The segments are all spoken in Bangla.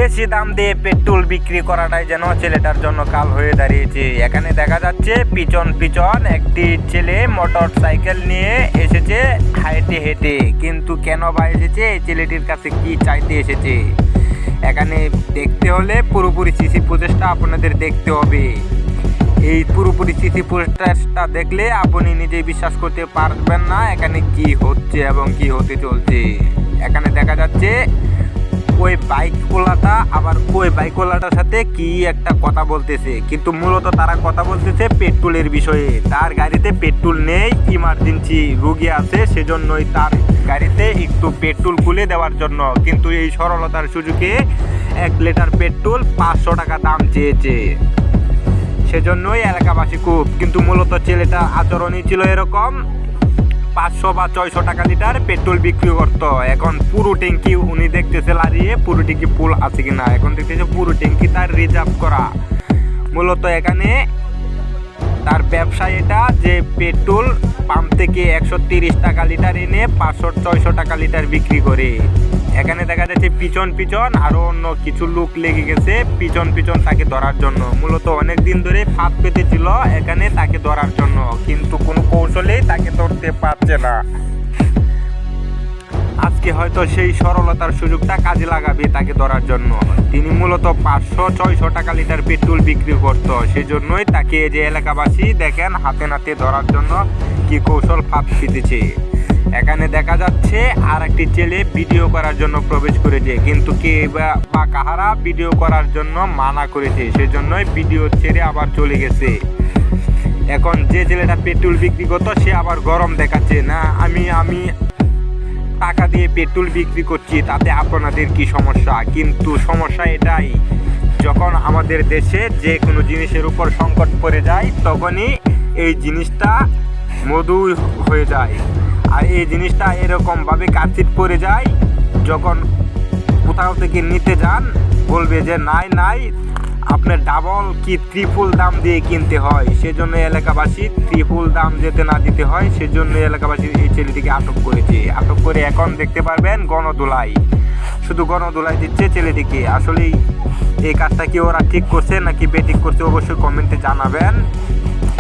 বেশি দাম দিয়ে পেট্রোল বিক্রি করাটাই যেন ছেলেটার জন্য কাল হয়ে দাঁড়িয়েছে। এখানে দেখা যাচ্ছে পিছন পিছন একটি ছেলে মোটর সাইকেল নিয়ে এসেছে হেঁটে হেঁটে। কিন্তু কেন বা এসেছে, এই ছেলেটির কাছে কি চাইতে এসেছে, এখানে দেখতে হলে পুরোপুরি সিসি ফুটেজটা আপনাদের দেখতে হবে। এই পুরোপুরি সিসি ফুটেজটা দেখলে আপনি নিজেই বিশ্বাস করতে পারবেন না এখানে কি হচ্ছে এবং কি হতে চলছে। এখানে দেখা যাচ্ছে ওই বাইকওয়ালাটা আবার ওই বাইকওয়ালাটার সাথে কি একটা কথা বলতেছে, কিন্তু মূলত তারা কথা বলতেছে পেট্রোলের বিষয়ে। তার গাড়িতে পেট্রোল নেই, ইমার্জেন্সি রুগী আছে, সেজন্যই তার গাড়িতে একটু পেট্রোল খুলে দেওয়ার জন্য। কিন্তু এই সরলতার সুযোগে 1 লিটার পেট্রোল 500 টাকা দাম চেয়েছে, সেজন্যই এলাকাবাসী খুব। কিন্তু মূলত ছেলেটা আচরণই ছিল এরকম, 500 বা 600 টাকা লিটার পেট্রোল বিক্রি করতো। এখন পুরো ট্যাঙ্কি উনি দেখতেছে লাড়িয়ে পুরো ট্যাঙ্কি ফুল আছে কিনা। এখন দেখতেছে পুরো ট্যাঙ্কি তার রিজার্ভ করা। মূলত এখানে তার ব্যবসা এটা যে পেট্রোল পাম্প থেকে 130 টাকা লিটার এনে 500-600 টাকা লিটার বিক্রি করে। এখানে দেখা যাচ্ছে পিছন পিছন আরো অন্য কিছু লোক লেগে গেছে পিছন পিছন তাকে ধরার জন্য। মূলত অনেক দিন ধরে ফাঁদ পেতেছিল এখানে তাকে ধরার জন্য, কিন্তু কোনো কৌশলেই তাকে ধরতে পারছে না। আজকে হয়তো সেই সরলতার সুযোগটা কাজে লাগাবে তাকে ধরার জন্য। তিনি মূলত 500-600 টাকা লিটার পেট্রোল বিক্রি করত, সেজন্যই তাকে যে এলাকাবাসী দেখেন হাতে নাতে ধরার জন্য কি কৌশল ফাঁদ পেতেছে। এখানে দেখা যাচ্ছে আর একটি ছেলে ভিডিও করার জন্য প্রবেশ করেছে, কিন্তু কে বা কাহারা ভিডিও করার জন্য মানা করেছে, সেজন্যই ভিডিও ছেড়ে আবার চলে গেছে। এখন যে ছেলেটা পেট্রোল বিক্রি করতো সে আবার গরম দেখাচ্ছে, না আমি টাকা দিয়ে পেট্রোল বিক্রি করছি, তাতে আপনাদের কি সমস্যা। কিন্তু সমস্যা এটাই, যখন আমাদের দেশে যে কোনো জিনিসের উপর সংকট পড়ে যায় তখনই এই জিনিসটা মধু হয়ে যায়। আর এই জিনিসটা এরকমভাবে কারচিট পড়ে যায়, যখন কোথাও থেকে নিতে যান বলবে যে নাই আপনার ডাবল কি ট্রিপল দাম দিয়ে কিনতে হয়। সেজন্য এলাকাবাসী ট্রিপল দাম যেতে না দিতে হয়, সেজন্য এলাকাবাসী এই ছেলেটিকে আটক করেছে। আটক করে এখন দেখতে পারবেন গণধোলাই, শুধু গণধোলাই দিচ্ছে ছেলেটিকে। আসলেই এই কাজটা কি ওরা ঠিক করছে নাকি বেঠিক করছে অবশ্যই কমেন্টে জানাবেন।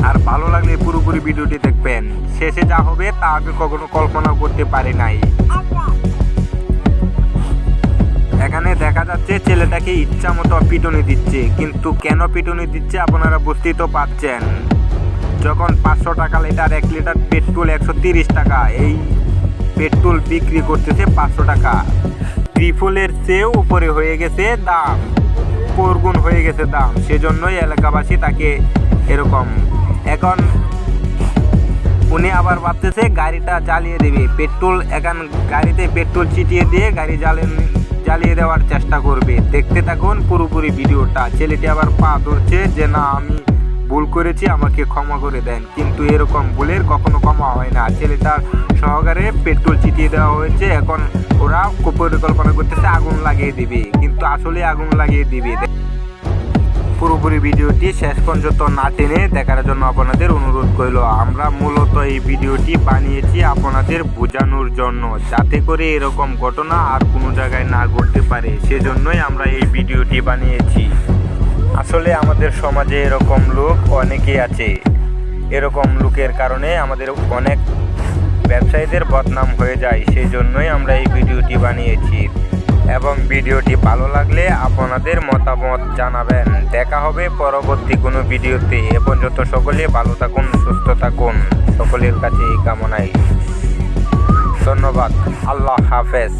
আর ভালো লাগলে পুরোপুরি ভিডিওটি দেখবেন, শেষে যা হবে তা আমি কখনো কল্পনা করতে পারি নাই। এখানে দেখা যাচ্ছে ছেলেটাকে ইচ্ছা মতো পিটুনি দিচ্ছে, কিন্তু কেন পিটুনি দিচ্ছে আপনারা বুঝতেই তো পারছেন। যখন 500 টাকা লিটার 1 লিটার পেট্রোল 130 টাকা, এই পেট্রোল বিক্রি করতেছে 500 টাকা, ট্রিপলের চেয়েও উপরে হয়ে গেছে দাম, 4 গুণ হয়ে গেছে দাম। সেজন্যই এলাকাবাসী তাকে এরকম। এখন উনি আবার ভাবতেছে গাড়িটা জ্বালিয়ে দেবে, পেট্রোল এখন গাড়িতে পেট্রোল ছিটিয়ে দিয়ে গাড়ি জ্বালিয়ে দেওয়ার চেষ্টা করবে। দেখতে থাকুন পুরোপুরি ভিডিওটা। ছেলেটি আবার পা ধরছে যে না আমি ভুল করেছি, আমাকে ক্ষমা করে দেন। কিন্তু এরকম ভুলের কখনো ক্ষমা হয় না। ছেলেটার সহকারে পেট্রোল ছিটিয়ে দেওয়া হয়েছে, এখন ওরা পরিকল্পনা করতেছে আগুন লাগিয়ে দিবে, কিন্তু আসলে আগুন লাগিয়ে দিবে। পুরোপুরি ভিডিওটি শেষ পর্যন্ত না টেনে দেখার জন্য আপনাদের অনুরোধ করল। আমরা মূলত এই ভিডিওটি বানিয়েছি আপনাদের বোঝানোর জন্য, যাতে করে এরকম ঘটনা আর কোনো জায়গায় না ঘটতে পারে, সেজন্যই আমরা এই ভিডিওটি বানিয়েছি। আসলে আমাদের সমাজে এরকম লোক অনেকেই আছে, এরকম লোকের কারণে আমাদের অনেক ব্যবসায়ীদের বদনাম হয়ে যায়, সেই জন্যই আমরা এই ভিডিওটি বানিয়েছি। এবং ভিডিওটি ভালো লাগলে আপনাদের মতামত জানাবেন। দেখা হবে পরবর্তী কোনো ভিডিওতে। এ পর্যন্ত সকলে ভালো থাকুন, সুস্থ থাকুন, সকলের কাছে এই কামনাই। ধন্যবাদ। আল্লাহ হাফেজ।